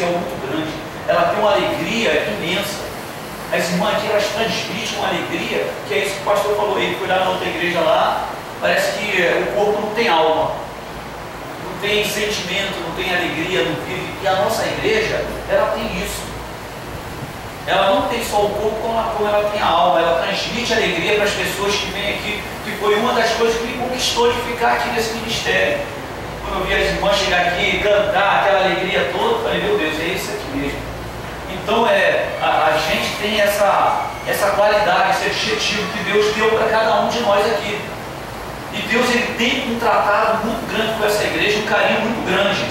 céu muito grande. Ela tem uma alegria imensa. As irmãs aqui, elas transmitem uma alegria, que é isso que o pastor falou. Ele foi lá na outra igreja lá, parece que o corpo não tem alma, não tem sentimento, não tem alegria, não vive. E a nossa igreja, ela tem isso. Ela não tem só o corpo, como ela tem a alma. Ela transmite alegria para as pessoas que vêm aqui, que foi uma das coisas que me conquistou de ficar aqui nesse ministério. Quando eu vi as irmãs chegar aqui e cantar aquela alegria toda, eu falei, meu Deus, é isso aqui mesmo. Então a gente tem essa qualidade, esse adjetivo que Deus deu para cada um de nós aqui. E Deus, ele tem um tratado muito grande com essa igreja, um carinho muito grande.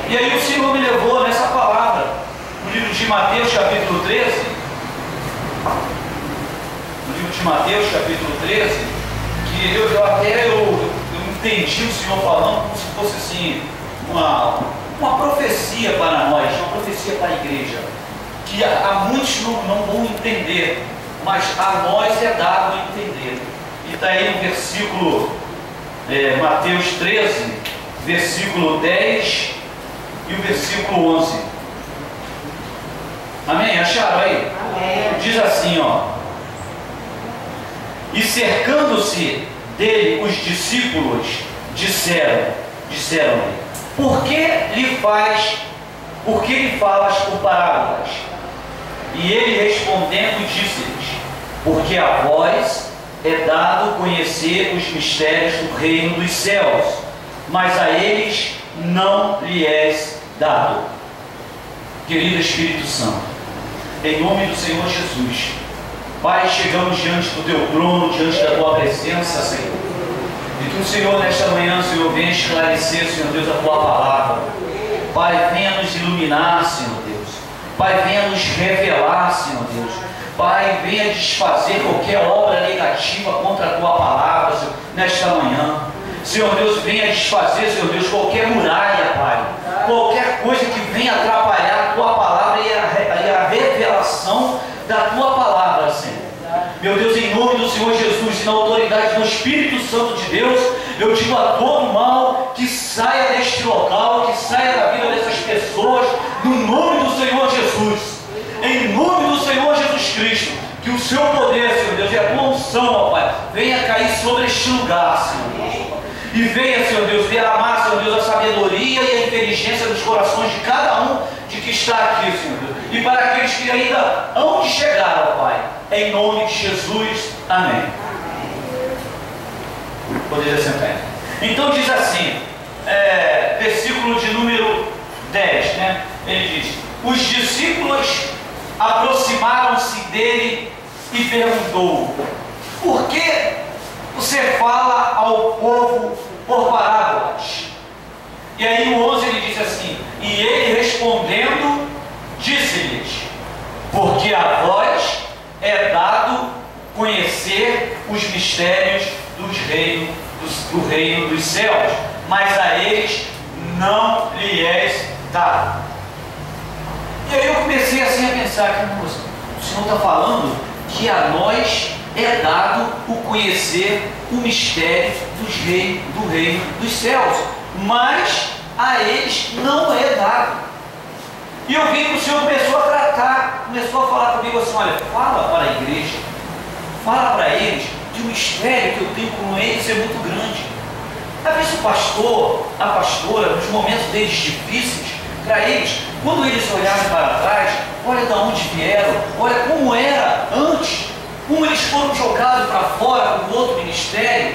E aí o Senhor me levou nessa palavra, no livro de Mateus, capítulo 13. No livro de Mateus, capítulo 13, que eu entendi o Senhor falando como se fosse assim, uma profecia para nós, uma profecia para a igreja. Que a muitos não vão entender, mas a nós é dado entender. E está aí no versículo, Mateus 13, versículo 10 e o versículo 11. Amém? Acharam aí? Amém. Diz assim, ó: e cercando-se dele os discípulos, disseram-lhe, por que lhe falas por parábolas? E ele respondendo disse-lhes, porque a vós é dado conhecer os mistérios do reino dos céus, mas a eles não lhe és dado. Querido Espírito Santo, em nome do Senhor Jesus, Pai, chegamos diante do teu trono, diante da tua presença, Senhor. E que o Senhor, nesta manhã, Senhor, venha esclarecer, Senhor Deus, a tua palavra. Pai, venha nos iluminar, Senhor Deus. Pai, venha nos revelar, Senhor Deus. Pai, venha desfazer qualquer obra negativa contra a tua palavra, Senhor, nesta manhã. Senhor Deus, venha desfazer, Senhor Deus, qualquer muralha, Pai. Qualquer coisa que venha atrapalhar a tua palavra e a revelação da tua palavra, Senhor. Meu Deus, em nome do Senhor Jesus e na autoridade do Espírito Santo de Deus, eu digo a todo mal que saia deste local, que saia da vida dessas pessoas, no nome do Senhor Jesus. Em nome do Senhor Jesus Cristo, que o seu poder, Senhor Deus, e a tua unção, ó Pai, venha cair sobre este lugar, Senhor Deus. E venha, Senhor Deus, derramar, Senhor Deus, a sabedoria e a inteligência dos corações de cada um de que está aqui, Senhor Deus. E para aqueles que ainda hão de chegar, ó Pai, em nome de Jesus. Amém. Poderia sentar. Então diz assim, versículo de número 10, né? Ele diz, os discípulos aproximaram-se dele e perguntou, por que você fala ao povo por parábolas? E aí no 11 ele diz assim, e ele respondendo, disse-lhes, porque a vós é dado conhecer os mistérios do reino dos céus, mas a eles não lhe és dado. E aí eu comecei assim a pensar que o Senhor está falando que a nós é dado o conhecer o mistério do reino dos céus, mas a eles não é dado. E eu vi que o Senhor começou a tratar, começou a falar comigo assim, olha, fala para a igreja, fala para eles que o mistério que eu tenho com eles é muito grande. Às vezes o pastor, a pastora, nos momentos deles difíceis, para eles, quando eles olharem para trás, olha de onde vieram, olha como era antes, como eles foram jogados para fora do outro ministério,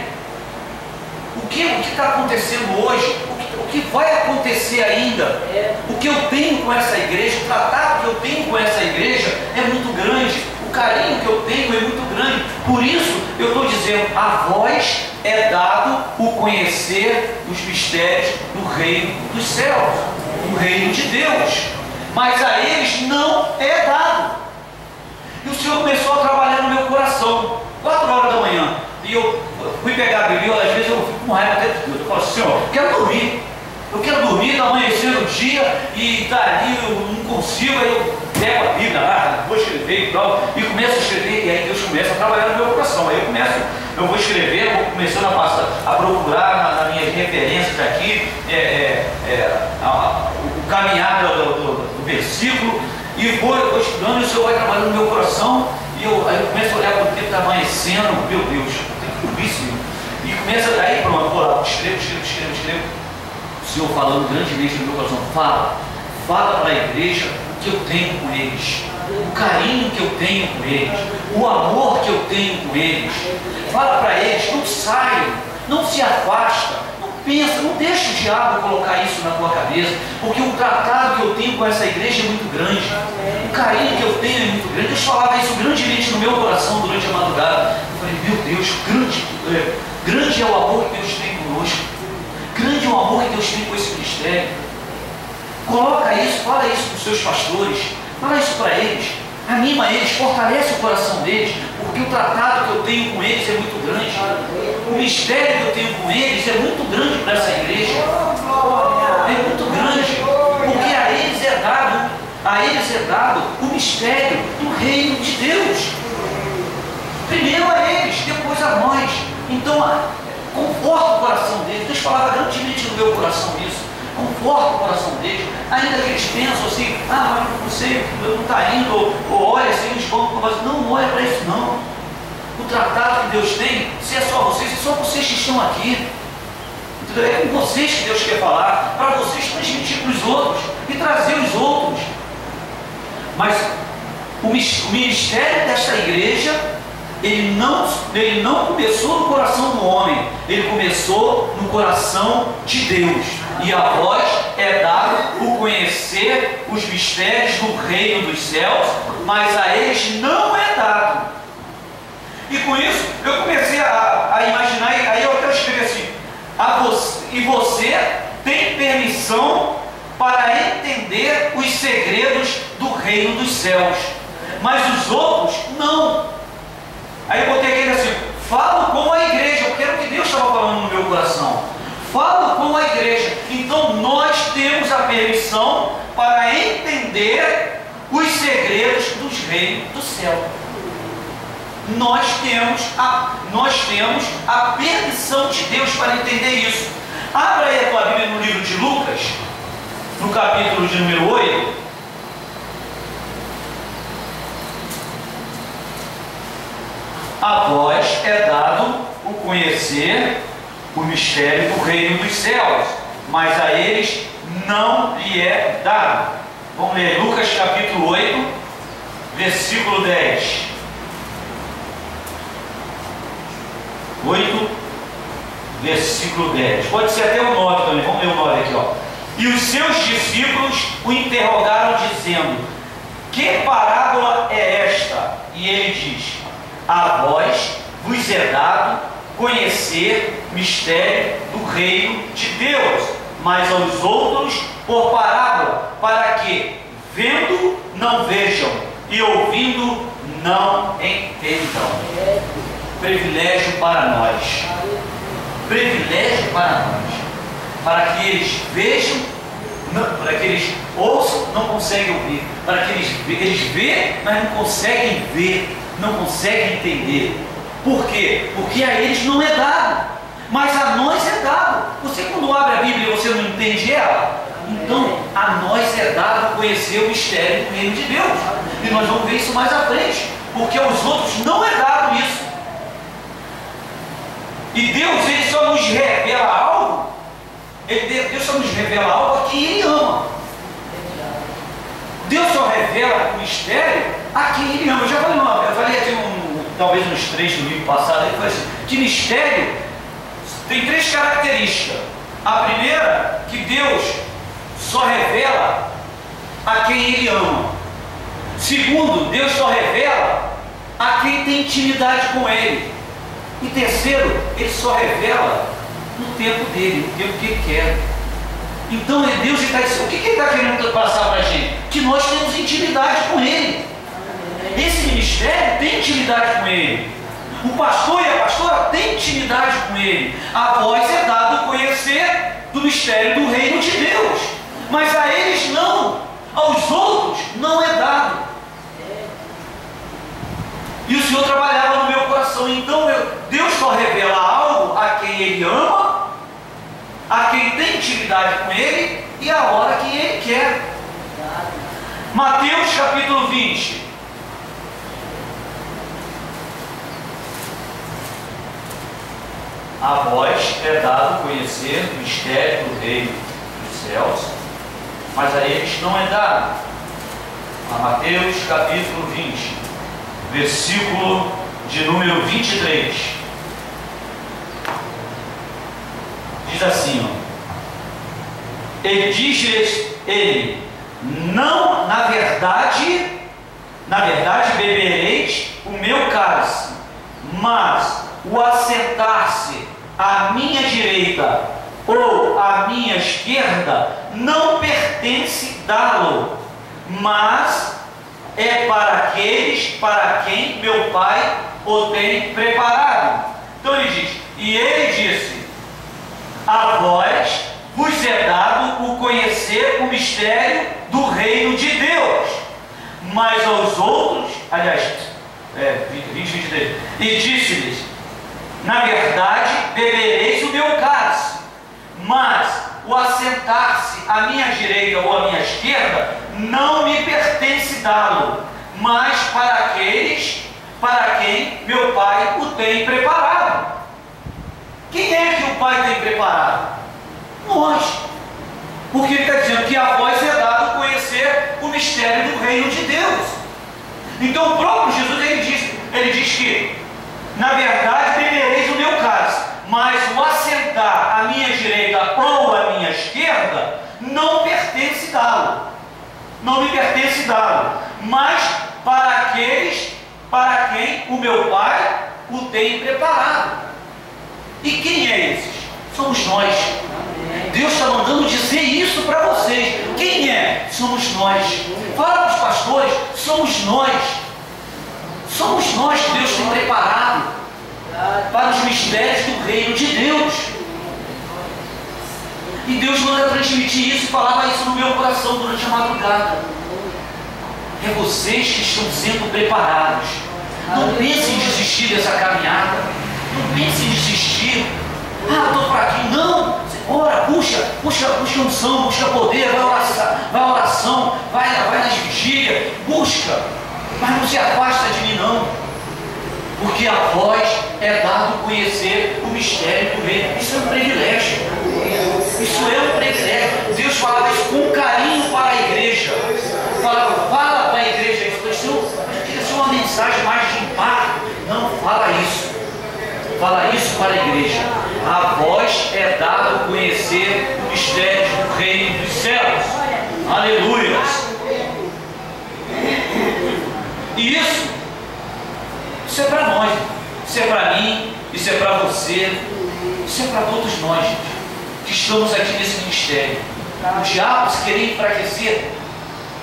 o que está acontecendo hoje, o que vai acontecer ainda, o que eu tenho com essa igreja, o tratado que eu tenho com essa igreja é muito grande, o carinho que eu tenho é muito grande. Por isso eu estou dizendo, a vós é dado o conhecer os mistérios do reino dos céus, do reino de Deus, mas a eles não é dado. E o Senhor começou a trabalhar no meu coração, 4 horas da manhã, e eu fui pegar a Bíblia, às vezes eu fico com raiva até de Deus, eu falo assim, Senhor, eu quero dormir, está amanhecendo o dia, e está ali, eu não consigo, aí eu pego a Bíblia lá, vou escrever e tal, e começo a escrever, e aí Deus começa a trabalhar no meu coração, aí eu vou escrever, vou começando a procurar nas minhas referências aqui, o caminhar do versículo, e vou estudando, e o Senhor vai trabalhando no meu coração, e aí eu começo a olhar para o tempo está amanhecendo, meu Deus, tem que dormir, Senhor. E começa daí, pronto, vou lá, escrevo. O Senhor falando grandemente no meu coração, fala para a igreja o que eu tenho com eles, o carinho que eu tenho com eles, o amor que eu tenho com eles. Fala para eles, não saiam, não se afasta, não pensa, não deixa o diabo colocar isso na tua cabeça, porque o tratado que eu tenho com essa igreja é muito grande, o carinho que eu tenho é muito grande. Deus falava isso grandemente no meu coração durante a madrugada. Eu falei, meu Deus, grande é o amor que Deus tem conosco, grande é o amor que Deus tem com esse ministério. Coloca isso, fala isso com os seus pastores, fala isso para eles, anima eles, fortalece o coração deles, porque o tratado que eu tenho com eles é muito grande, o mistério que eu tenho com eles é muito grande para essa igreja, é muito grande, porque a eles é dado o mistério do reino de Deus, primeiro a eles, depois a nós. Então conforta o coração deles. Deus falava grandemente no meu coração isso. Conforta o coração deles, ainda que eles pensam assim, mas não sei, não está indo, ou olha assim, eles vão, não olha para isso não. O tratado que Deus tem, se é só vocês que estão aqui. É com vocês que Deus quer falar, para vocês transmitir para os outros e trazer os outros. Mas o ministério desta igreja, ele não começou no coração do homem, ele começou no coração de Deus. E a vós é dado o conhecer os mistérios do reino dos céus, mas a eles não é dado. E com isso eu comecei a imaginar, aí eu até escrevi assim, e você tem permissão para entender os segredos do reino dos céus, mas os outros não. Aí eu botei aquele assim, falo com a igreja, eu quero que Deus estava falando no meu coração, falo com a igreja. Então nós temos a permissão para entender os segredos dos reinos do céu. Nós temos a permissão de Deus para entender isso. Abra aí a tua Bíblia no livro de Lucas, no capítulo de número 8. A vós é dado o conhecer o mistério do reino dos céus, mas a eles não lhe é dado. Vamos ler Lucas capítulo 8, versículo 10. 8, versículo 10. Pode ser até o 9 também, vamos ler o 9 aqui, ó. E os seus discípulos o interrogaram, dizendo: que parábola é esta? E ele diz: a vós vos é dado conhecer mistério do reino de Deus, mas aos outros por parábola, para que, vendo, não vejam, e ouvindo, não entendam. Privilégio para nós. Privilégio para nós. Para que eles vejam, para que eles ouçam, não conseguem ouvir. Para que eles veem, mas não conseguem ver, não conseguem entender. Por quê? Porque a eles não é dado, mas a nós é dado. Você, quando abre a Bíblia e você não entende ela, então a nós é dado conhecer o mistério do reino de Deus. E nós vamos ver isso mais à frente, porque aos outros não é dado isso. E Deus, Ele só nos revela algo, Deus só nos revela algo a quem Ele ama. Deus só revela o mistério a quem Ele ama. Eu falei aqui talvez uns 3 no livro passado, ele falou assim, que mistério tem 3 características. A primeira, que Deus só revela a quem Ele ama. Segundo, Deus só revela a quem tem intimidade com Ele. E terceiro, Ele só revela no tempo dele, no tempo que Ele quer. Então Deus está dizendo, o que Ele está querendo passar para a gente? Que nós temos intimidade com Ele. Esse ministério tem intimidade com Ele. O pastor e a pastora têm intimidade com Ele. A vós é dado conhecer do mistério do reino de Deus, mas a eles não, aos outros não é dado. E o Senhor trabalhava no meu coração. Então Deus só revela algo a quem Ele ama, a quem tem intimidade com Ele, e a hora que Ele quer. Mateus capítulo 20. A vós é dado conhecer o mistério do reino dos céus, mas a eles não é dado. A Mateus capítulo 20, versículo de número 23. Diz assim, ó: E diz-lhes ele: não, na verdade bebereis o meu cálice, mas o assentar-se à minha direita ou à minha esquerda não pertence dá-lo, mas é para aqueles para quem meu Pai o tem preparado. Então ele diz, e ele disse: a vós vos é dado o conhecer o mistério do reino de Deus, mas aos outros, aliás, 23, e disse-lhes: na verdade bebereis o meu cálice, mas o assentar-se à minha direita ou à minha esquerda não me pertence dá-lo, mas para aqueles para quem meu Pai o tem preparado. Quem é que o Pai tem preparado? Nós. Porque ele está dizendo que a vós é dado conhecer o mistério do reino de Deus. Então o próprio Jesus ele diz que, na verdade, bebereis o meu cálice, mas o assentar à minha direita ou à minha esquerda não pertence dá-lo. Não me pertence dá-lo, mas para aqueles para quem o meu Pai o tem preparado. E quem é esses? Somos nós. Deus está mandando dizer isso para vocês. Quem é? Somos nós. Fala para os pastores, somos nós. Somos nós que Deus tem preparado para os mistérios do reino de Deus. E Deus manda transmitir isso, falava isso no meu coração durante a madrugada. É vocês que estão sendo preparados. Não pensem em desistir dessa caminhada. Não pense em desistir. Estou fraquinho. Não. Ora, busca unção, busca poder, vai à oração, vai nas vigílias, busca. Mas não se afasta de mim, não. Porque a vós é dado conhecer o mistério do reino. Isso é um privilégio. Isso é um privilégio. Deus falava isso com carinho para a igreja. Fala para a igreja isso. Queria ser uma mensagem mais de impacto. Não, fala isso. Fala isso para a igreja. A vós é dado conhecer o mistério do reino dos céus. Aleluia. E isso é para nós. Isso é para mim. Isso é para você. Isso é para todos nós, gente, que estamos aqui nesse ministério. O diabo, se querer enfraquecer,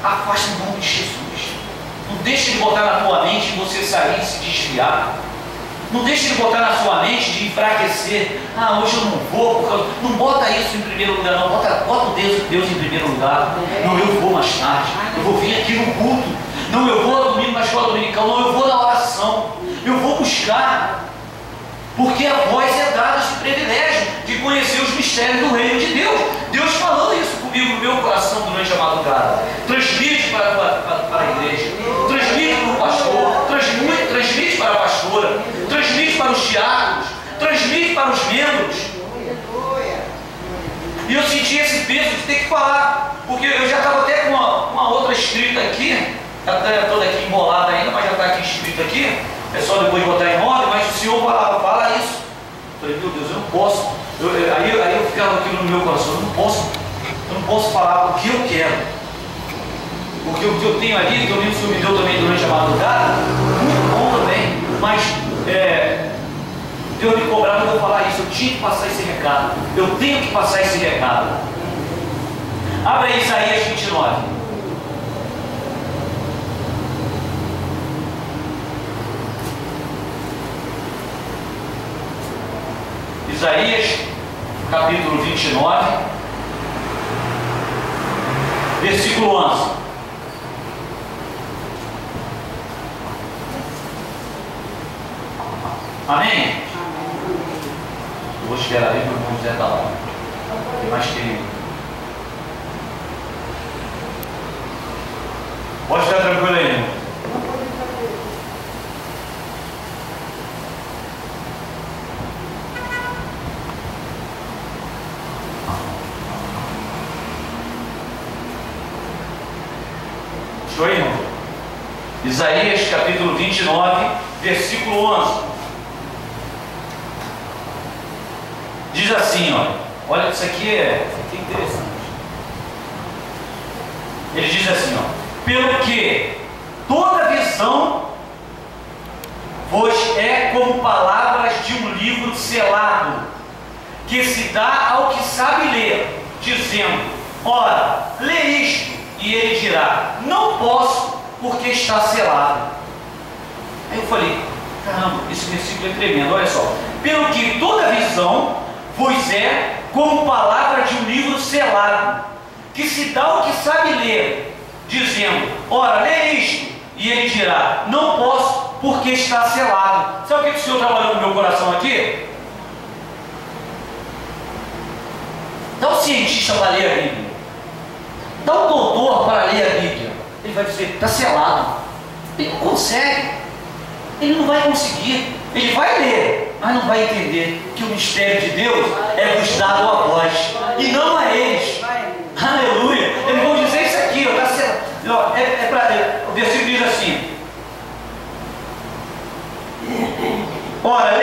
afasta o nome de Jesus. Não deixe de botar na tua mente de você sair e se desviar. Não deixe de botar na sua mente de enfraquecer. Hoje eu não vou, porque não bota isso em primeiro lugar, não. Bota Deus em primeiro lugar. Não, eu vou mais tarde. Eu vou vir aqui no culto. Não, eu vou domingo na escola dominical. Não, eu vou na oração. Eu vou buscar. Porque a vós é dado esse privilégio de conhecer os mistérios do reino de Deus. Deus falando isso comigo no meu coração durante a madrugada. Transmite para a igreja. Transmite para o pastor. Transmite para a pastora. Transmite para os diáconos. Transmite para os membros. E eu senti esse peso de ter que falar. Porque eu já estava até com uma outra escrita aqui. Até toda aqui embolada ainda, mas já está aqui escrito aqui. É só depois botar em ordem, mas o Senhor fala isso. Eu falei, meu Deus, eu não posso. Aí eu ficava aqui no meu coração, eu não posso falar o que eu quero. Porque o que eu tenho ali, que o Senhor me deu também durante a madrugada, muito bom também, mas Deus me cobrava, eu vou falar isso, eu tinha que passar esse recado. Eu tenho que passar esse recado. Abre aí Isaías 29. Isaías, capítulo 29, versículo 11. Amém? Eu vou esperar ali para o irmão José estar lá. Tem mais que Estou aí, irmão? Isaías capítulo 29, versículo 11. Diz assim, olha, isso aqui é interessante. Ele diz assim, pelo que toda visão vos é como palavras de um livro selado, que se dá ao que sabe ler, dizendo, ora, lê isto, e ele dirá, não posso, porque está selado. Aí eu falei, caramba, esse versículo é tremendo, olha só. Pelo que toda visão vos é como palavra de um livro selado, que se dá ao que sabe ler, dizendo, ora, lê isto, e ele dirá, não posso, porque está selado. Sabe o que o Senhor trabalhou no meu coração aqui? Dá um cientista para ler a Bíblia, dá um doutor para ler a Bíblia, ele vai dizer, está selado. Ele não consegue, ele não vai conseguir, ele vai ler, mas não vai entender que o mistério de Deus é vos dado a vós, e não a eles. Aleluia. Eles vão dizer isso aqui, está selado. O versículo diz assim, ora,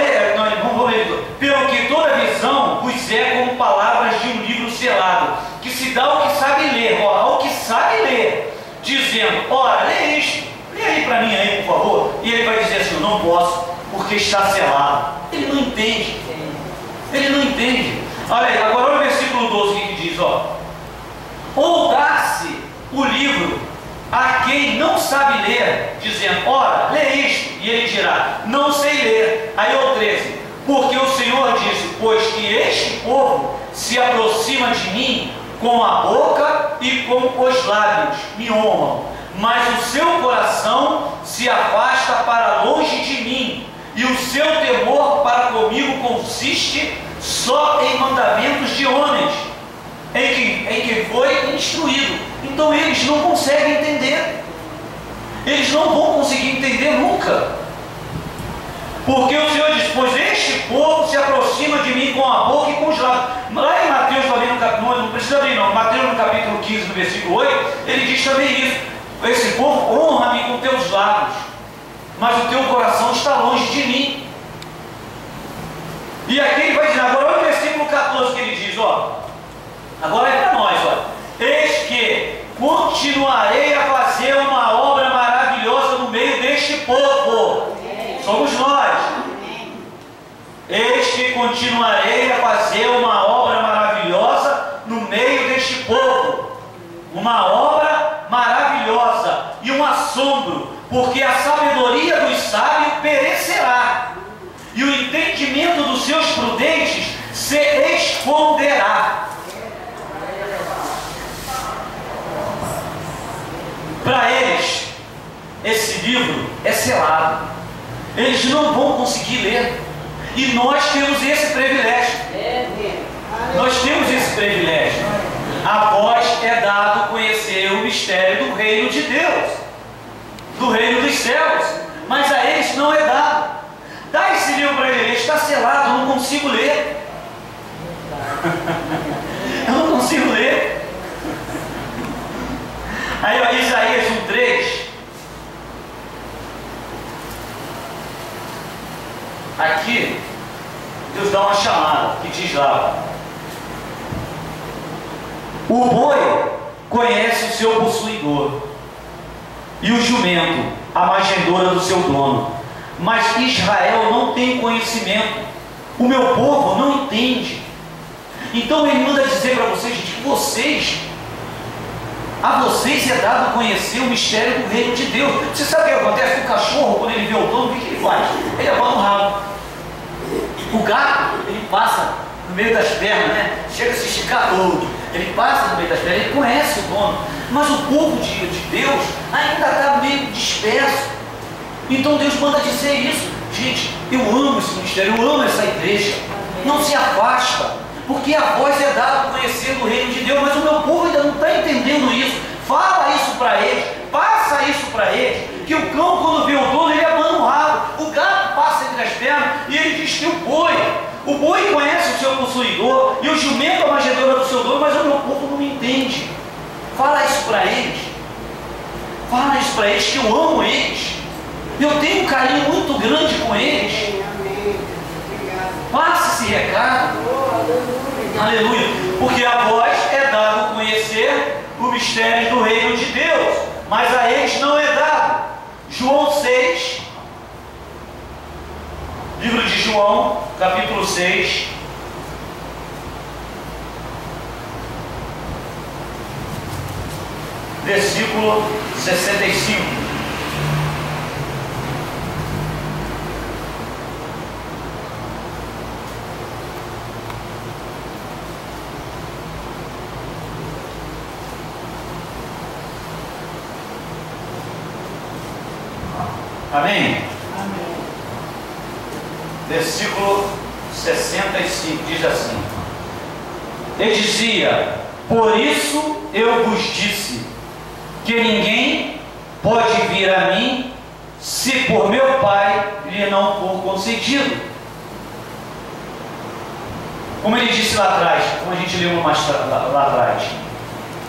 vamos ler, pelo que toda visão vos é como palavras de um livro selado, que se dá ao que sabe ler, ao que sabe ler, dizendo, ora, lê isto, lê aí para mim aí, por favor, e ele vai dizer assim, eu não posso, porque está selado. Ele não entende, ele não entende. Olha aí, agora olha o versículo 12, que diz, ou dá-se o livro a quem não sabe ler, dizendo, ora, lê isto, e ele dirá, não sei ler. Aí o 13, porque o Senhor disse, pois que este povo se aproxima de mim com a boca e com os lábios, me honram, mas o seu coração se afasta para longe de mim, e o seu temor para comigo consiste só em mandamentos de homens, em que foi instruído. Então eles não conseguem entender, eles não vão conseguir entender nunca, porque o Senhor diz, pois este povo se aproxima de mim com a boca e com os lábios. Lá em Mateus também, não precisa abrir não, Mateus no capítulo 15, no versículo 8, ele diz também isso, esse povo honra-me com teus lábios, mas o teu coração está longe de mim. E aqui ele vai dizer, agora olha o versículo 14 que ele diz, agora é para nós, eis que continuarei a fazer uma obra maravilhosa no meio deste povo. Somos nós. Eis que continuarei a fazer uma obra maravilhosa no meio deste povo. Uma obra maravilhosa e um assombro, porque a sabedoria dos sábios perecerá, e o entendimento dos seus prudentes se esconderá. Para eles, esse livro é selado, eles não vão conseguir ler, e nós temos esse privilégio. Nós temos esse privilégio. A vós é dado conhecer o mistério do reino de Deus, do reino dos céus, mas a eles não é dado. Dá esse livro para ele, está selado, eu não consigo ler. Eu não consigo ler. Aí Isaías 1:3, aqui Deus dá uma chamada que diz lá, o boi conhece o seu possuidor, e o jumento a manjedoura do seu dono, mas Israel não tem conhecimento, o meu povo não entende. Então ele manda dizer para vocês, gente, a vocês é dado conhecer o mistério do reino de Deus. Você sabe o que acontece com o cachorro quando ele vê o dono? O que ele faz? Ele abana o rabo. O gato, ele passa no meio das pernas, né? Chega a se esticar todo. Ele passa no meio das pernas, ele conhece o dono. Mas o povo de Deus ainda está meio disperso. Então Deus manda dizer isso. Gente, eu amo esse ministério, eu amo essa igreja. Não se afasta, porque a voz é dada a conhecer do reino de Deus, mas o meu povo ainda não está entendendo isso. Fala isso para eles, passa isso para eles, que o cão, quando vê o dono, ele abana o rabo, o gato passa entre as pernas, e ele diz que o boi conhece o seu possuidor, e o jumento a manjedoura do seu dono, mas o meu povo não me entende. Fala isso para eles. Fala isso para eles, que eu amo eles. Eu tenho um carinho muito grande com eles. Passe esse recado. Aleluia. Porque a vós é dado conhecer o mistério do reino de Deus, mas a eles não é dado. João 6, livro de João, capítulo 6, versículo 65. Amém? Amém. Versículo 65 diz assim: Ele dizia: por isso eu vos disse que ninguém pode vir a mim se por meu Pai lhe não for concedido. Como ele disse lá atrás, como a gente leu lá atrás,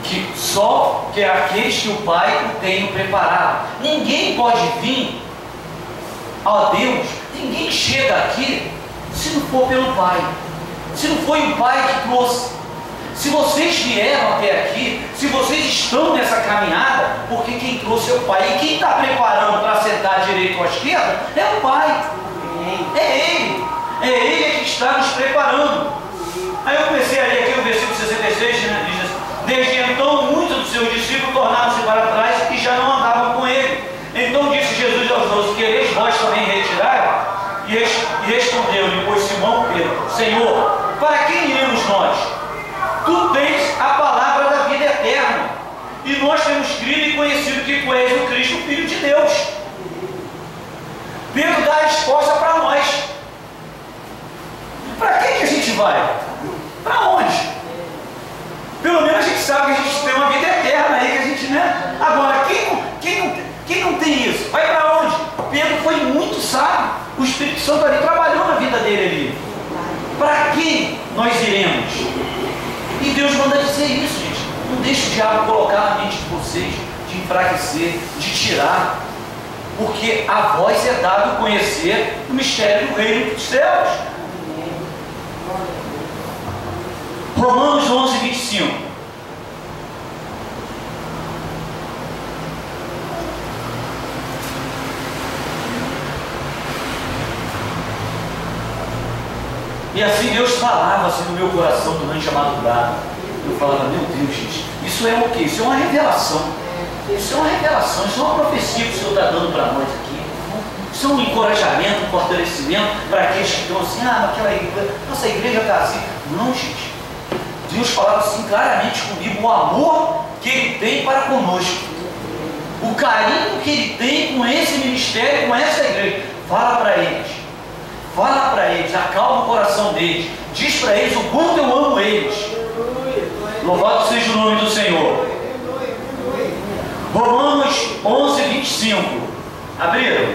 que só que aqueles que o Pai o tem preparado. Ninguém pode vir a Deus, ninguém chega aqui se não for pelo Pai, se não foi o Pai que trouxe. Se vocês vieram até aqui, se vocês estão nessa caminhada, porque quem trouxe é o Pai. E quem está preparando para sentar à direita ou à esquerda é o Pai. É Ele. É Ele que está nos preparando. Aí eu comecei a ler aqui o versículo 66, né? Diz assim: desde então muitos dos seus discípulos tornaram-se para trás e já não andavam com ele. Então disse Jesus aos 12: quereis vós também retirar? E respondeu-lhe, pois Simão Pedro: Senhor, para quem iremos nós? Tu tens a palavra da vida eterna, e nós temos crido e conhecido que tu és o Cristo, o Filho de Deus. Pedro dá a resposta para nós. Para quem que a gente vai? Para onde? Pelo menos a gente sabe que a gente tem uma vida eterna aí, que a gente, né? Agora, quem não tem isso? Vai para onde? Pedro foi muito sábio. O Espírito Santo ali trabalhou na vida dele ali. Para quem nós iremos? E Deus manda dizer isso, gente. Não deixe o diabo colocar na mente de vocês, de enfraquecer, de tirar. Porque a vós é dado conhecer o mistério do reino dos céus. Romanos 11, 25. E assim Deus falava assim no meu coração durante a madrugada. Eu falava: meu Deus, gente, isso é o quê? Isso é uma revelação. Isso é uma revelação, isso é uma profecia que o Senhor está dando para nós aqui. Isso é um encorajamento, um fortalecimento para aqueles que estão assim: ah, aquela igreja, nossa igreja está assim. Não, gente. Deus falava assim claramente comigo: o amor que Ele tem para conosco, o carinho que Ele tem com esse ministério, com essa igreja. Fala para eles, acalma o coração deles, diz para eles o quanto eu amo eles. Louvado seja o nome do Senhor. Romanos 11, 25. Abriram?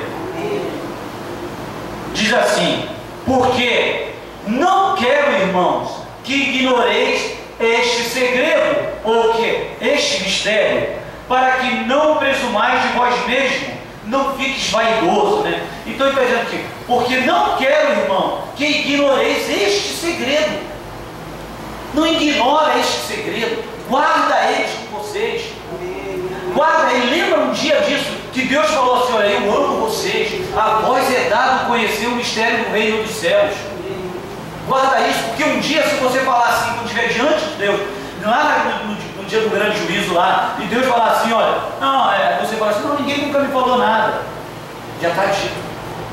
Diz assim: porque não quero, irmãos, que ignoreis este segredo, ou que este mistério, para que não presumais de vós mesmos, não fiques vaidoso, né? Então ele está dizendo aqui: porque não quero, irmão, que ignoreis este segredo. Não ignora este segredo, guarda eles com vocês. Guarda ele. Lembra um dia disso, que Deus falou assim: olha, eu amo vocês, a vós é dado conhecer o mistério do reino dos céus. Guarda isso, porque um dia, se você falar assim, quando estiver diante de Deus, lá no dia do grande juízo lá, e Deus falar assim: olha, não, você fala assim: não, ninguém nunca me falou nada. Já está dito.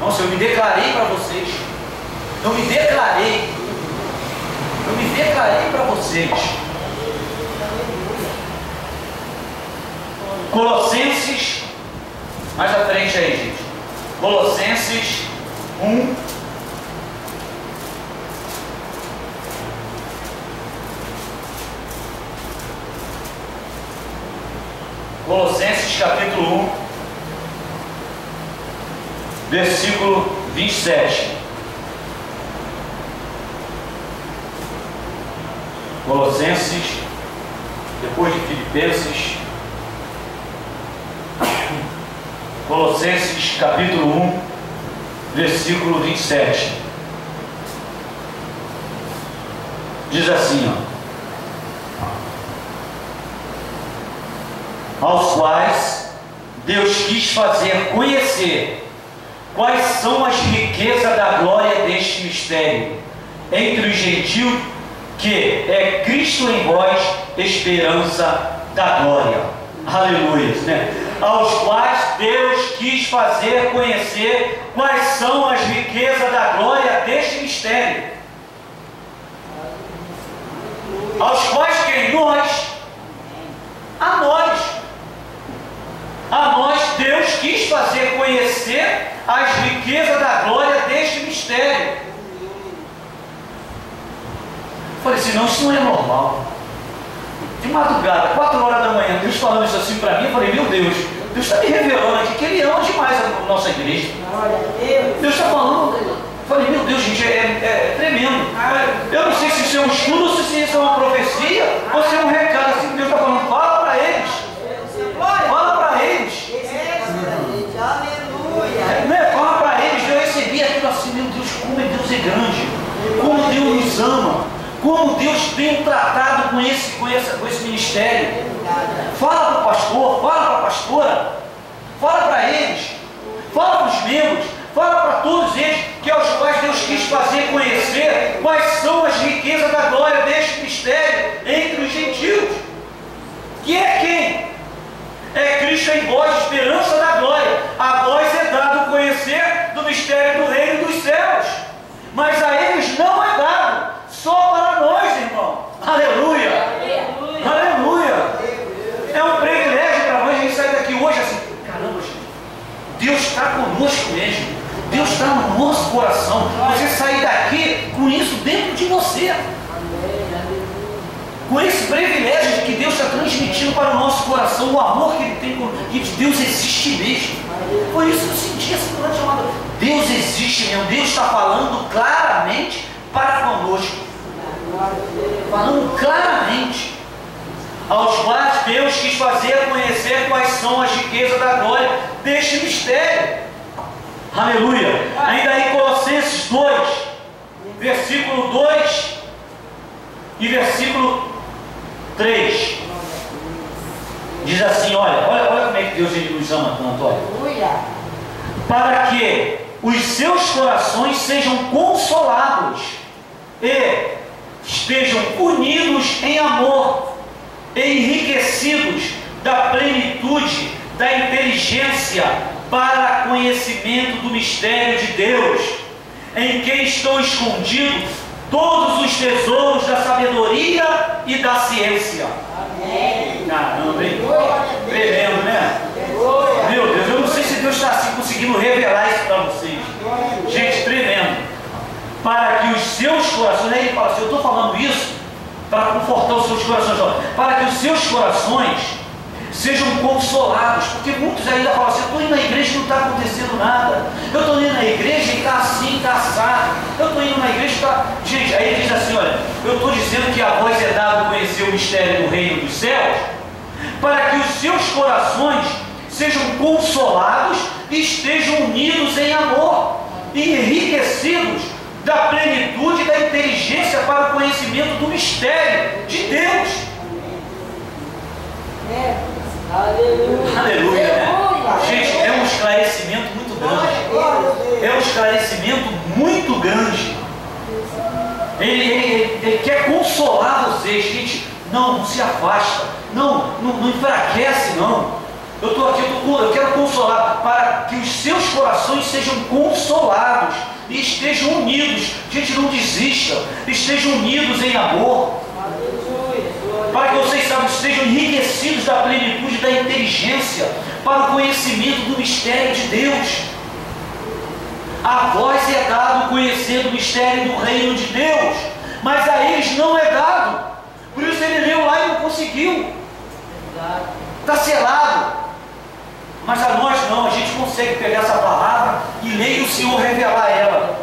Nossa, eu me declarei para vocês. Eu me declarei para vocês. Colossenses, mais à frente aí, gente. Colossenses 1. Colossenses capítulo 1, versículo 27. Colossenses, depois de Filipenses, Colossenses capítulo 1, versículo 27. Diz assim, ó: aos quais Deus quis fazer conhecer quais são as riquezas da glória deste mistério entre os gentios, que é Cristo em vós, esperança da glória. Aleluia, né? Aos quais Deus quis fazer conhecer quais são as riquezas da glória deste mistério. Aos quais quem? Nós. A nós Deus quis fazer conhecer as riquezas da glória deste mistério. Falei assim, não, isso não é normal. De madrugada, 4 horas da manhã, Deus falando isso assim para mim, eu falei, meu Deus está me revelando aqui que Ele ama demais a nossa igreja. Deus está falando. Eu falei, meu Deus, gente, é tremendo. Eu não sei se isso é um estudo, ou se isso é uma profecia, ou se é um recado assim que Deus está falando. Fala para eles. Fala para eles. Fala para eles. Eu recebi aquilo assim, meu Deus, como Deus é grande, como Deus nos ama, como Deus tem tratado com esse ministério. Fala para o pastor, fala para a pastora, fala para eles, fala para os membros, fala para todos eles, que aos quais Deus quis fazer conhecer quais são as riquezas da glória deste mistério entre os gentios. Que é quem? É Cristo em vós, esperança da glória. A vós é dado conhecer do mistério do reino dos céus, mas a eles não é dado, só para nós, irmão. Aleluia! Aleluia! É um privilégio para nós a gente sair daqui hoje assim, caramba, gente, Deus está conosco mesmo, Deus está no nosso coração. Você sair daqui com isso dentro de você, com esse privilégio que Deus está transmitindo para o nosso coração, o amor que Ele tem, que Deus existe mesmo. Foi isso que eu senti assim durante a hora. Deus existe mesmo, Deus está falando claramente para conosco, falando claramente. Aos quais Deus quis fazer conhecer quais são as riquezas da glória deste mistério. Aleluia. Ainda aí Colossenses 2, versículo 2 e versículo 3. Diz assim, olha como é que Deus Ele nos ama tanto, olha. Para que os seus corações sejam consolados e estejam unidos em amor, enriquecidos da plenitude da inteligência para conhecimento do mistério de Deus, em que estão escondidos todos os tesouros da sabedoria e da ciência. Amém. Caramba, hein? Tremendo, né? Meu Deus, eu não sei se Deus está assim conseguindo revelar isso para vocês. Gente, tremendo. Para que os seus corações, aí ele fala assim, eu estou falando isso para confortar os seus corações, para que os seus corações sejam consolados, porque muitos ainda falam assim, eu estou indo na igreja e não está acontecendo nada, eu estou indo na igreja e está assim, está assado, eu estou indo na igreja e está... Gente, aí ele diz assim, olha, eu estou dizendo que a vós é dado conhecer o mistério do reino dos céus, para que os seus corações sejam consolados e estejam unidos em amor, e enriquecidos da plenitude da inteligência para o conhecimento do mistério de Deus. Aleluia. Aleluia, né? Gente, é um esclarecimento muito grande. É um esclarecimento muito grande. Ele quer consolar vocês, gente. Não se afasta. Não enfraquece, não. Eu estou aqui, eu quero consolar, para que os seus corações sejam consolados e estejam unidos. Gente, não desista. Estejam unidos em amor. Para que vocês estejam enriquecidos da plenitude da inteligência para o conhecimento do mistério de Deus. A vós é dado conhecer do mistério do reino de Deus, mas a eles não é dado. Por isso ele leu lá e não conseguiu. Está selado. Mas a nós não, a gente consegue pegar essa palavra e ler e o Senhor revelar ela.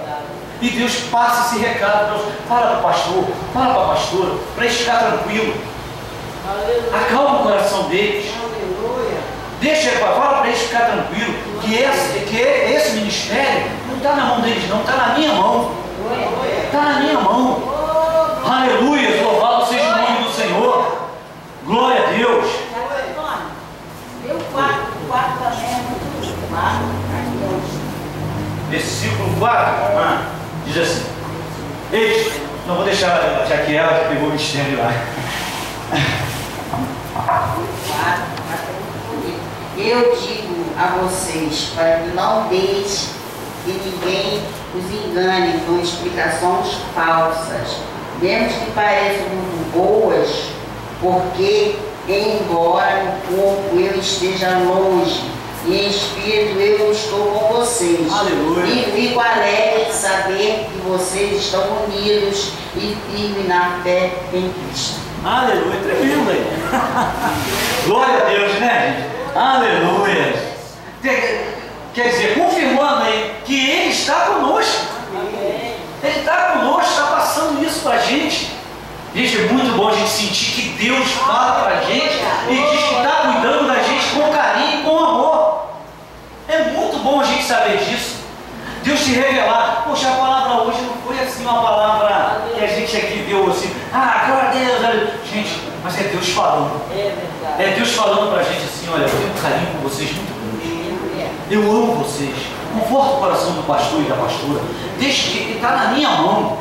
E Deus passa esse recado. Fala para o pastor, fala para a pastora, para eles ficar tranquilo. Acalma o coração deles. Deixa, fala para eles ficar tranquilo, que que esse ministério não está na mão deles, não, está na minha mão. Está na minha mão. Aleluia, louvado seja o nome do Senhor. Glória a Deus. Meu quarto também é muito claro. Versículo 4 diz assim: eis, não vou deixar a tia que ela pegou o ministério lá. Eu digo a vocês, para que não deixe que ninguém os engane com explicações falsas, mesmo que pareçam muito boas, porque, embora no corpo eu esteja longe, e em espírito eu estou com vocês. Aleluia. E fico alegre de saber que vocês estão unidos e firmes na fé em Cristo. Aleluia, tremendo aí. Glória a Deus, né, gente? Aleluia. Quer dizer, confirmando aí que Ele está conosco. Ele está conosco, está passando isso para a gente. Gente, é muito bom a gente sentir que Deus fala para a gente e diz que está cuidando da gente com carinho e com amor. É muito bom a gente saber disso. Deus te revelar. Poxa, a palavra hoje não foi assim uma palavra que a gente aqui deu assim, glória a Deus. Gente, mas é Deus falando. É Deus falando para a gente assim, olha, eu tenho um carinho com vocês muito grande. Eu amo vocês. Conforta o coração do pastor e da pastora. Deixa que está na minha mão.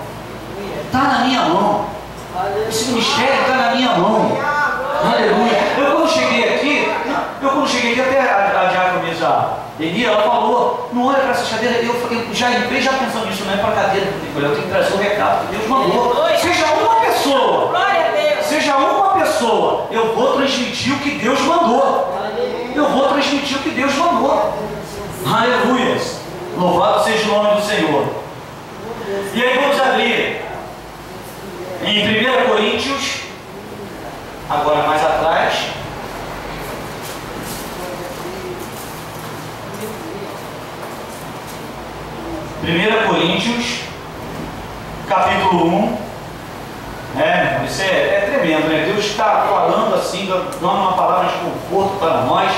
Está na minha mão. Esse ministério está na minha mão. Aleluia. Eu quando cheguei aqui, até a diaconisa Eni, ela falou, não olha para essa cadeira. Eu já entrei já pensando nisso, não é para a cadeira. Eu tenho que trazer o recado que Deus mandou. Seja uma pessoa. Seja uma pessoa. Eu vou transmitir o que Deus mandou. Eu vou transmitir o que Deus mandou. Aleluia. Louvado seja o nome do Senhor. E aí vamos abrir em 1 Coríntios, agora mais atrás. Primeira Coríntios, capítulo 1. Isso é tremendo, né? Deus está falando assim, dando uma palavra de conforto para nós.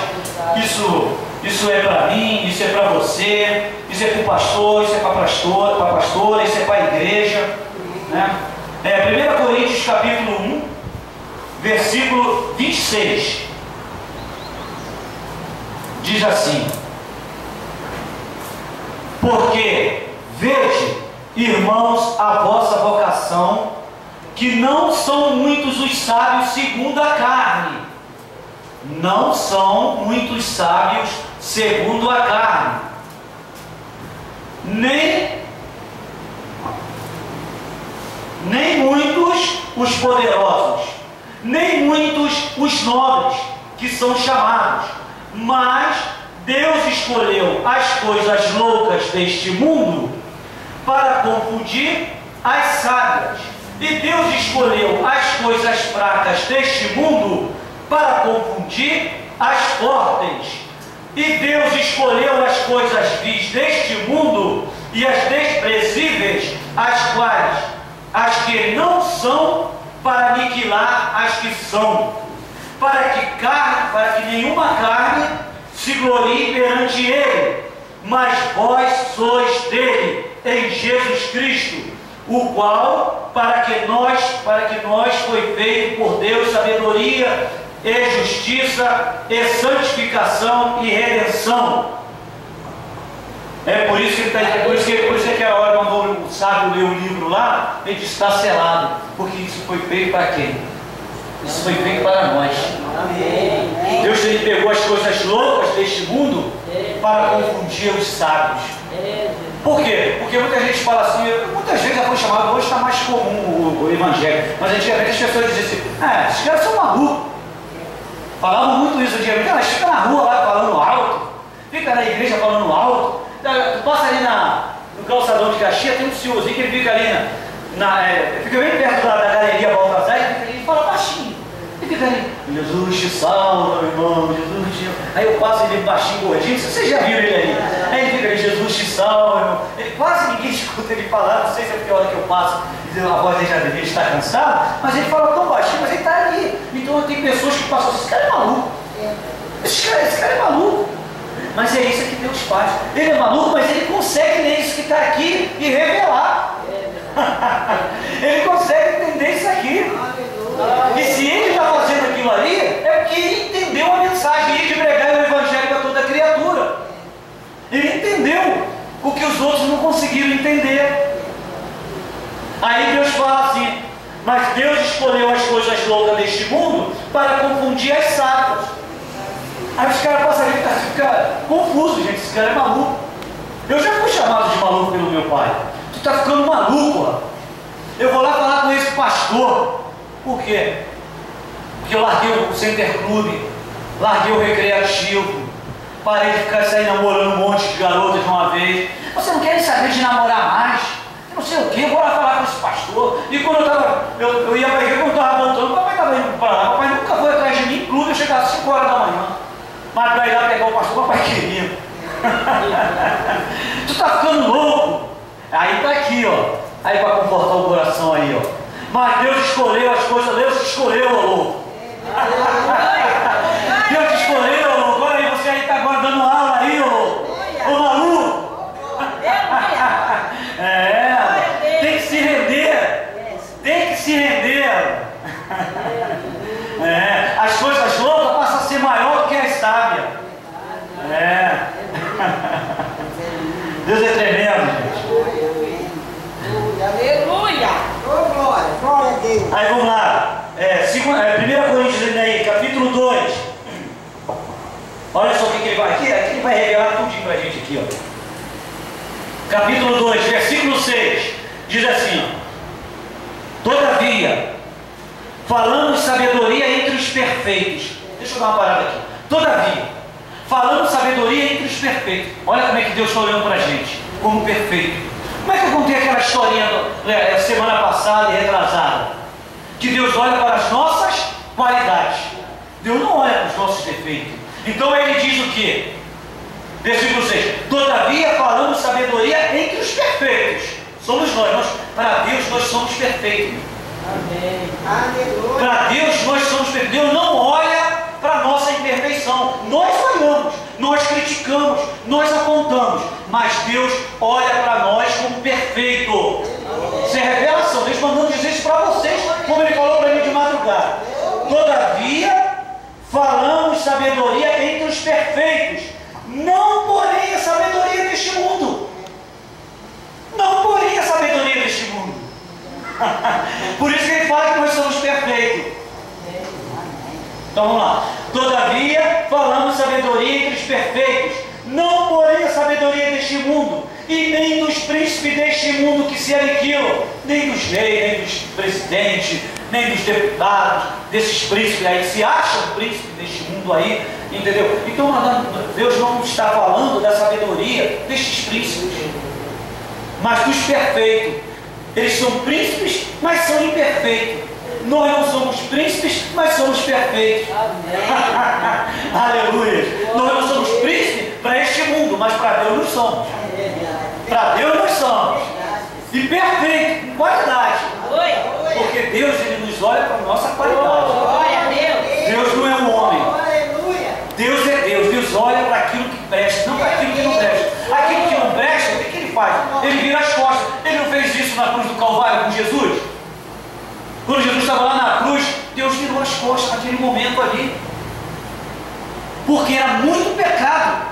Isso é para mim, isso é para você, isso é para o pastor, isso é para a pastora, isso é para a igreja, né? 1 Coríntios capítulo 1, versículo 26, diz assim: porque vede, irmãos, a vossa vocação, que não são muitos os sábios segundo a carne. Não são muitos sábios segundo a carne, nem muitos os poderosos, nem muitos os nobres que são chamados, mas Deus escolheu as coisas loucas deste mundo para confundir as sábias, e Deus escolheu as coisas fracas deste mundo para confundir as fortes, e Deus escolheu as coisas vis deste mundo e as desprezíveis, as que não são, para aniquilar as que são, para que nenhuma carne se glorie perante Ele, mas vós sois dele, em Jesus Cristo, o qual, para que nós foi feito por Deus sabedoria e justiça e santificação e redenção. Por isso que a hora quando o sábio leu o livro lá, ele disse: está selado, porque isso foi feito para quem? Isso foi feito para nós. Amém. Deus, ele pegou as coisas loucas deste mundo para confundir os sábios. Por quê? Porque muita gente fala assim, muitas vezes já foi chamado, hoje está mais comum o evangelho, mas antigamente as pessoas diziam assim: esses caras são malucos. Falavam muito isso antigamente. Elas ficam na rua lá falando alto, fica na igreja falando alto. Tu passa ali no calçadão de Caxias, tem um senhorzinho que ele fica ali fica bem perto da galeria Baltazar, e fala baixinho. Ele fica ali: Jesus te salva, meu irmão, Jesus te... Aí eu passo ele baixinho, gordinho, vocês já viram ele ali? Aí ele fica ali: Jesus te salva, meu irmão. Quase ninguém escuta ele falar, não sei se é porque a hora que eu passo, a voz dele já devia estar cansada, mas ele fala tão baixinho, mas ele está ali. Então tem pessoas que passam assim: esse cara é maluco. Esse cara é maluco. Mas é isso que Deus pais. Ele é maluco, mas ele consegue ler isso que está aqui e revelar. Ele consegue entender isso aqui. E se ele está fazendo aquilo ali, é porque ele entendeu a mensagem de pregar o Evangelho para toda criatura. Ele entendeu o que os outros não conseguiram entender. Aí Deus fala assim: mas Deus escolheu as coisas loucas deste mundo para confundir as sábias. Aí os caras passam ali e ficam confusos, gente. Esse cara é maluco. Eu já fui chamado de maluco pelo meu pai. Tu está ficando maluco, ó. Eu vou lá falar com esse pastor. Por quê? Porque eu larguei o Center Club, larguei o recreativo, parei de ficar saindo namorando um monte de garotas de uma vez. Você não quer saber de namorar mais? Eu não sei o que, vou lá falar com esse pastor. E quando eu ia para a igreja, quando eu estava voltando, o papai estava indo para lá. O papai nunca foi atrás de mim em clube, eu chegava às 5 horas da manhã. Mas para ir lá pegar o pastor, o papai queria. Tu está ficando louco? Aí está aqui, ó. Aí para confortar o coração aí, ó. Mas Deus escolheu as coisas, Deus te escolheu, ô louco. Deus te escolheu, ô louco. Olha aí, você aí está agora dando aula aí, ô maluco. Tem que se render. Tem que se render. As coisas loucas passam a ser maior do que as sábias. Deus é tremendo, gente. Aleluia! Oh, glória, glória a Deus. Aí vamos lá, 1 Coríntios aí, capítulo 2. Olha só o que ele vai aqui ele vai revelar tudinho pra gente aqui, ó. Capítulo 2, versículo 6, diz assim, ó: todavia, falamos sabedoria entre os perfeitos. Deixa eu dar uma parada aqui. Todavia, falamos sabedoria entre os perfeitos. Olha como é que Deus está olhando pra gente, como perfeito. Como é que eu contei aquela historinha semana passada e retrasada? Que Deus olha para as nossas qualidades. Deus não olha para os nossos defeitos. Então ele diz o quê? Versículo 6. Todavia falamos sabedoria entre os perfeitos. Somos nós. Para Deus nós somos perfeitos. Amém. Aleluia. Para Deus nós somos perfeitos. Deus não olha para a nossa imperfeição. Nós olhamos, nós criticamos, nós apontamos, mas Deus olha para nós como perfeito. Isso é revelação. Deus mandando dizer isso para vocês, como Ele falou para mim de madrugada. Todavia, falamos sabedoria entre os perfeitos, não porém a sabedoria deste mundo. Não porém a sabedoria deste mundo. Por isso que Ele fala que nós somos perfeitos. Então vamos lá. Todavia, falamos sabedoria entre os perfeitos, não porém a sabedoria deste mundo, e nem dos príncipes deste mundo que se aniquilam, nem dos reis, nem dos presidentes, nem dos deputados, desses príncipes aí, se acham príncipes deste mundo aí, entendeu? Então Deus não está falando da sabedoria destes príncipes, mas dos perfeitos. Eles são príncipes, mas são imperfeitos. Nós não somos príncipes, mas somos perfeitos. Aleluia. Nós não somos príncipes para este mundo, mas para Deus nós somos. Para Deus nós somos. E perfeito, com qualidade. Porque Deus, Ele nos olha para a nossa qualidade. Deus não é um homem. Deus é Deus. Deus olha para aquilo que presta, não para aquilo que não presta. Aquilo que não presta, o que Ele faz? Ele vira as costas. Ele não fez isso na cruz do Calvário com Jesus? Quando Jesus estava lá na cruz, Deus virou as costas naquele momento ali. Porque era muito pecado.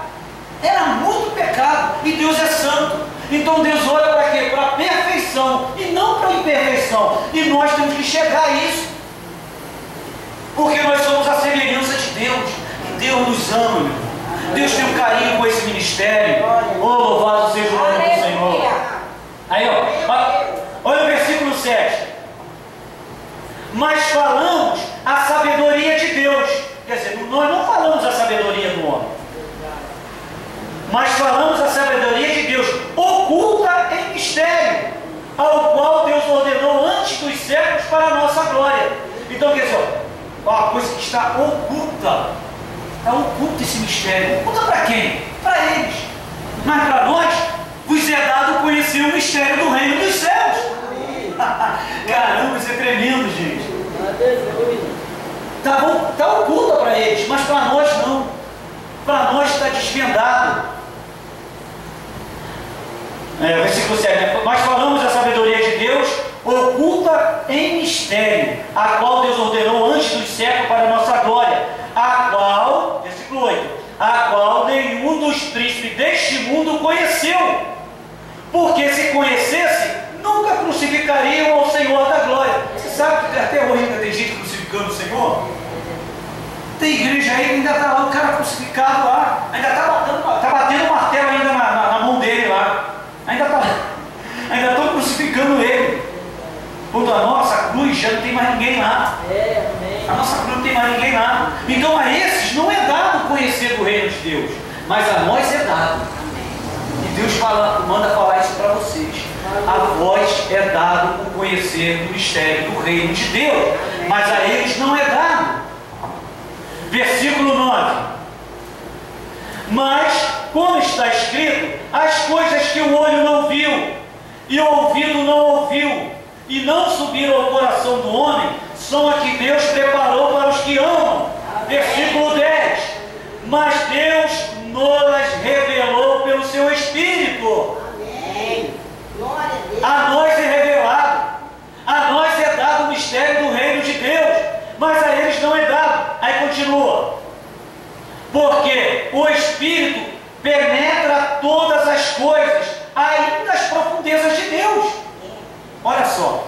Era muito pecado. E Deus é santo. Então Deus olha para quê? Para a perfeição e não para a imperfeição. E nós temos que chegar a isso. Porque nós somos a semelhança de Deus. E Deus nos ama, meu irmão. Deus tem um carinho com esse ministério. Oh, louvado seja o nome do Senhor. Aí, ó, olha o versículo 7. Mas falamos a sabedoria de Deus. Quer dizer, nós não falamos a sabedoria do homem, mas falamos a sabedoria de Deus, oculta em mistério, ao qual Deus ordenou antes dos séculos para a nossa glória. Então, quer dizer, uma coisa que está oculta. Está oculto esse mistério. Oculta para quem? Para eles. Mas para nós, vos é dado conhecer o mistério do reino dos céus. Caramba, isso é tremendo, gente. Está oculta para eles, mas para nós não. Para nós está desvendado. Versículo 7, né? Nós falamos da sabedoria de Deus oculta em mistério, a qual Deus ordenou antes dos séculos para a nossa glória, a qual, versículo 8, a qual nenhum dos príncipes deste mundo conheceu, porque se conhecesse, nunca crucificariam ao Senhor da glória. Você sabe que até hoje ainda tem gente crucificando o Senhor? Tem igreja aí que ainda está lá, o cara crucificado lá, ainda está batendo o martelo ainda na mão dele lá, ainda estão crucificando ele. Quando a nossa cruz já não tem mais ninguém lá. A nossa cruz não tem mais ninguém lá. Então a esses não é dado conhecer do reino de Deus, mas a nós é dado. E Deus manda falar isso para vocês. A vós é dado o conhecer do mistério do reino de Deus, mas a eles não é dado. Versículo 9. Mas, como está escrito, as coisas que o olho não viu, e o ouvido não ouviu, e não subiram ao coração do homem, são a que Deus preparou para os que amam. Versículo 10. Mas Deus nos revelou pelo seu Espírito. Amém. Glória a Deus. A nós é revelado, a nós é dado o mistério do reino de Deus, mas a eles não é dado. Aí continua, porque o Espírito penetra todas as coisas, ainda as profundezas de Deus. Olha só,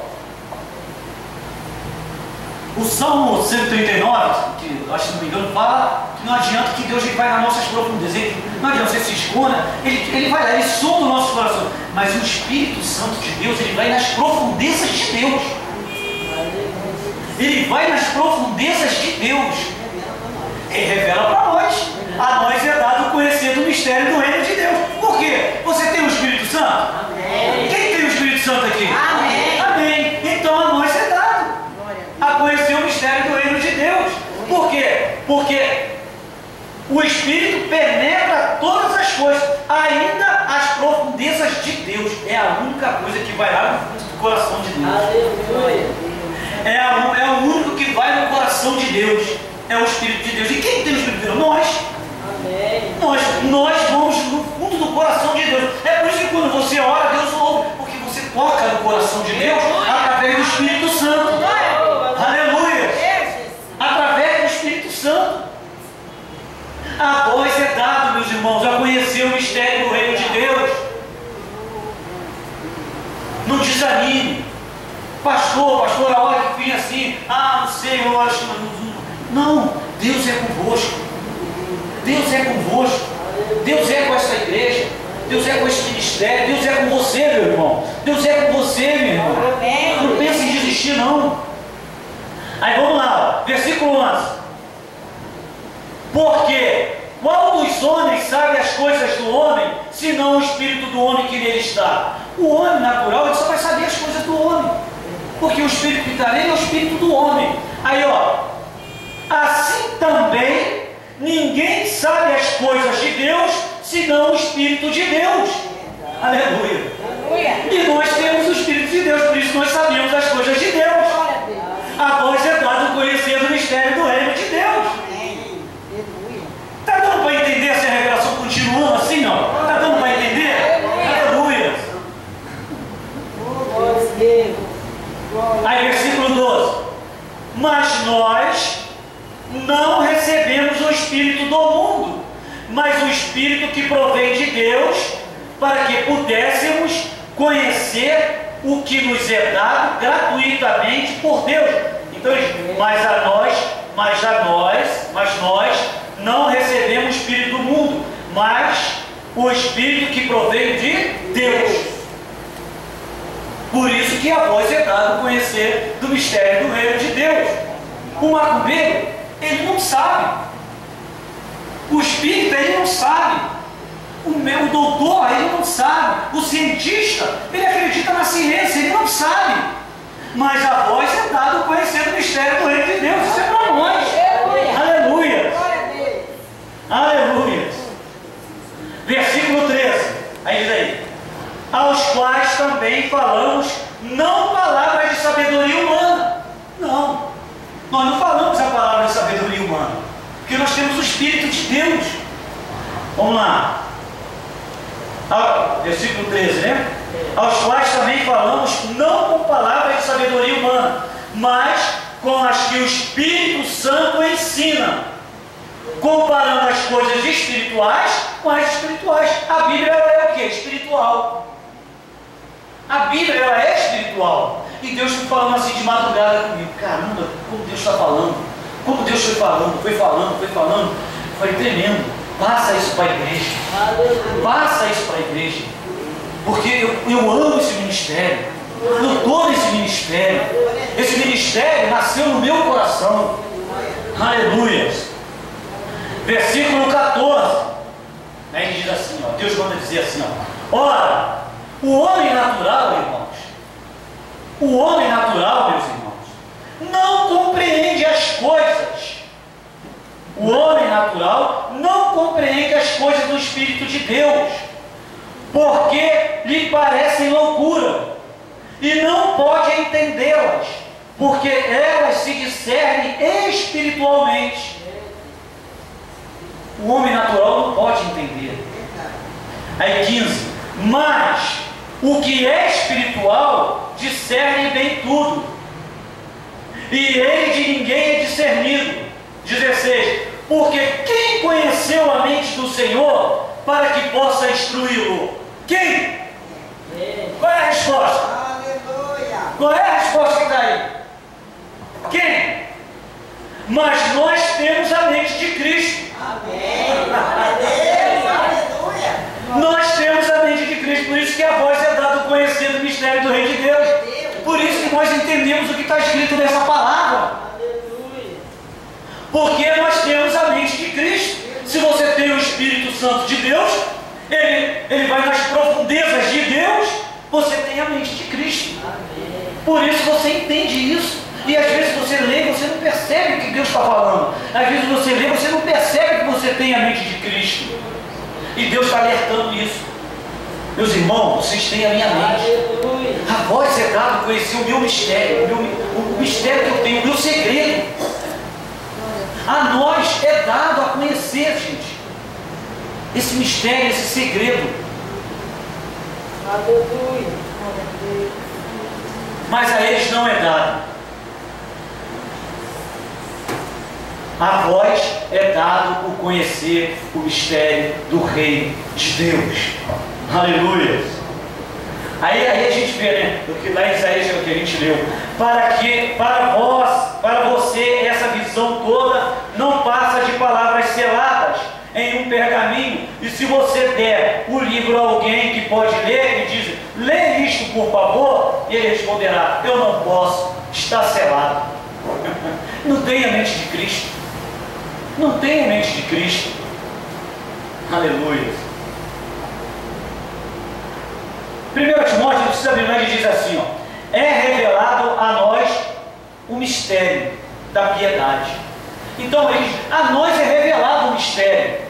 o Salmo 139, que acho que não me engano, fala que não adianta que Deus vai nas nossas profundezas, não adianta você se esconda, ele vai lá, ele sonda o nosso coração, mas o Espírito Santo de Deus, ele vai nas profundezas de Deus. Ele vai nas profundezas de Deus. Ele revela para nós. A nós é dado conhecer do mistério do reino de Deus. Por quê? Você tem o Espírito Santo? Amém. Quem tem o Espírito Santo aqui? Amém. Amém. Então a nós é dado a conhecer o mistério do reino de Deus. Por quê? Porque o Espírito penetra todas as coisas, ainda as profundezas de Deus. É a única coisa que vai lá no fundo do coração de Deus. Aleluia. É o único que vai no coração de Deus. É o Espírito de Deus. E quem tem o Espírito de Deus? Nós. Amém. Nós vamos no fundo do coração de Deus. É por isso que quando você ora, Deus ouve. Porque você toca no coração de Deus através do Espírito Santo. Aleluia. Através do Espírito Santo. A voz é dado, meus irmãos, a conhecer o mistério do reino de Deus. Não desanime. Pastor, a hora que vem assim, não sei, eu acho. Não, Deus é convosco. Deus é convosco. Deus é com essa igreja. Deus é com esse ministério. Deus é com você, meu irmão. Deus é com você, meu irmão. Não pense em desistir, não. Aí vamos lá, versículo 11. Porque qual dos homens sabe as coisas do homem, senão o espírito do homem que nele está? O homem natural, ele só vai saber as coisas do homem. Porque o espírito que está nele é o espírito do homem. Aí assim também ninguém sabe as coisas de Deus, senão o Espírito de Deus. Aleluia. E nós temos o Espírito de Deus, por isso nós sabemos as coisas de Deus. A vós é dado conhecer o mistério do reino de Deus. Está dando para entender essa revelação continuando assim, não? Está dando para entender? Aleluia. Aí versículo 12. Mas nós não recebemos o Espírito do mundo, mas o Espírito que provém de Deus, para que pudéssemos conhecer o que nos é dado gratuitamente por Deus. Então, mas nós não recebemos o Espírito do mundo, mas o Espírito que provém de Deus. Por isso que a voz é dado conhecer do mistério do reino de Deus. O macumbeiro, ele não sabe. O espírita, ele não sabe. O doutor, ele não sabe. O cientista, ele acredita na ciência, ele não sabe. Mas a voz é dada conhecer o mistério do reino de Deus. Isso é para nós. Aleluia. Aleluia. Versículo 13. Aí diz aí. Aos quais também falamos não palavras de sabedoria humana. Não. Nós não falamos a palavra de sabedoria humana, porque nós temos o Espírito de Deus. Vamos lá. Versículo 13, né? Aos quais também falamos, não com palavras de sabedoria humana, mas com as que o Espírito Santo ensina, comparando as coisas espirituais com as espirituais. A Bíblia ela é o que? Espiritual. A Bíblia ela é espiritual. E Deus foi falando assim de madrugada comigo. Caramba, como Deus está falando. Como Deus foi falando. Foi tremendo. Passa isso para a igreja. Passa isso para a igreja. Porque eu amo esse ministério. Eu estou nesse ministério. Esse ministério nasceu no meu coração. Aleluia. Versículo 14. Aí ele diz assim, ó, Deus manda dizer assim, ó. Ora, o homem natural, irmãos, meus irmãos, não compreende as coisas. O homem natural não compreende as coisas do Espírito de Deus, porque lhe parecem loucura, e não pode entendê-las, porque elas se discernem espiritualmente. O homem natural não pode entender. Aí 15. Mas o que é espiritual discerne bem tudo, e ele de ninguém é discernido. 16. Porque quem conheceu a mente do Senhor para que possa instruí-lo? Quem? Qual é a resposta? Aleluia. Qual é a resposta que está aí? Quem? Mas nós temos a mente de Cristo. Amém. Aleluia. Nós temos a mente de Cristo, por isso que a voz é dada conhecendo o mistério do Reino de Deus. Por isso que nós entendemos o que está escrito nessa palavra. Porque nós temos a mente de Cristo. Se você tem o Espírito Santo de Deus, ele vai nas profundezas de Deus, você tem a mente de Cristo. Por isso você entende isso. E às vezes você lê e você não percebe o que Deus está falando. Às vezes você lê e você não percebe que você tem a mente de Cristo. E Deus está alertando isso. Meus irmãos, vocês têm a minha mente. A voz é dada a conhecer o meu mistério, o mistério que eu tenho, o meu segredo. A nós é dado a conhecer, gente, esse mistério, esse segredo. Aleluia. Mas a eles não é dado. A vós é dado o conhecer o mistério do Reino de Deus. Aleluia. Aí a gente vê, né? Lá em Isaías é o que a gente leu. Para você, essa visão toda não passa de palavras seladas em um pergaminho. E se você der o livro a alguém que pode ler, e diz, lê isto por favor, ele responderá, eu não posso, está selado. Não tem a mente de Cristo. Não tem a mente de Cristo. Aleluia. 1 Timóteo, não precisa abrir, mas ele diz assim, ó, é revelado a nós o mistério da piedade. Então ele diz, a nós é revelado o mistério,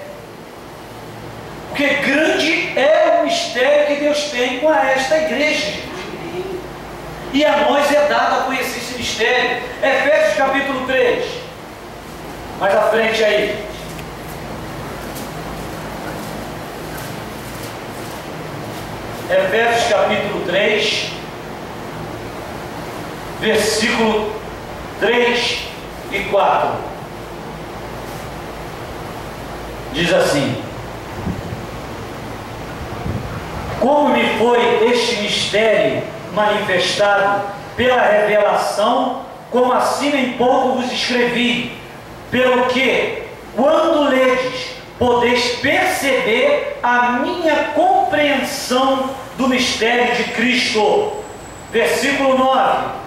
porque grande é o mistério que Deus tem com esta igreja, gente. E a nós é dado a conhecer esse mistério. Efésios capítulo 3, mais à frente aí. Efésios capítulo 3, versículo 3 e 4. Diz assim: como me foi este mistério manifestado pela revelação, como acima em pouco vos escrevi, pelo que, quando ledes, podeis perceber a minha compreensão do mistério de Cristo. Versículo 9.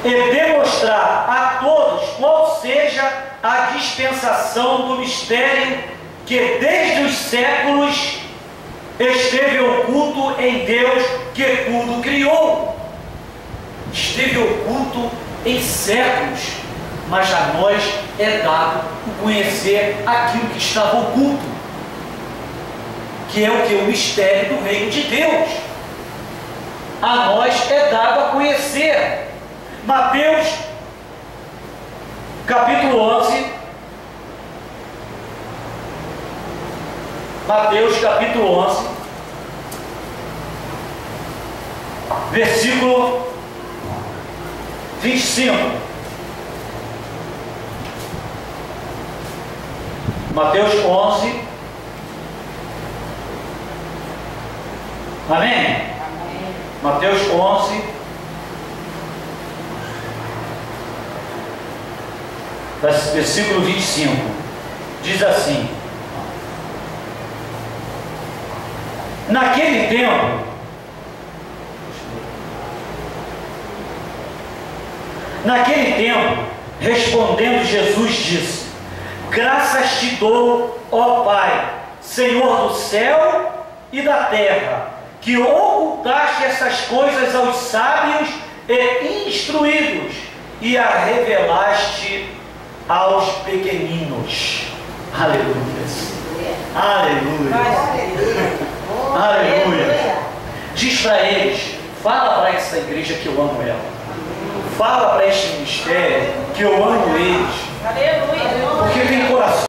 E demonstrar a todos qual seja a dispensação do mistério que desde os séculos esteve oculto em Deus que tudo criou. Esteve oculto em séculos, mas a nós é dado o conhecer aquilo que estava oculto, que é o que? O mistério do Reino de Deus. A nós é dado a conhecer. Mateus capítulo 11, Mateus capítulo 11, versículo 25. Mateus 11. Amém? Amém. Mateus 11, versículo 25. Diz assim: naquele tempo, respondendo Jesus disse: graças te dou, ó Pai, Senhor do céu e da terra, que ocultaste essas coisas aos sábios e instruídos e a revelaste aos pequeninos. Aleluia. Aleluia. Aleluia. Diz para eles, fala para essa igreja que eu amo ela. Fala para este ministério que eu amo eles. Aleluia. Porque tem coração.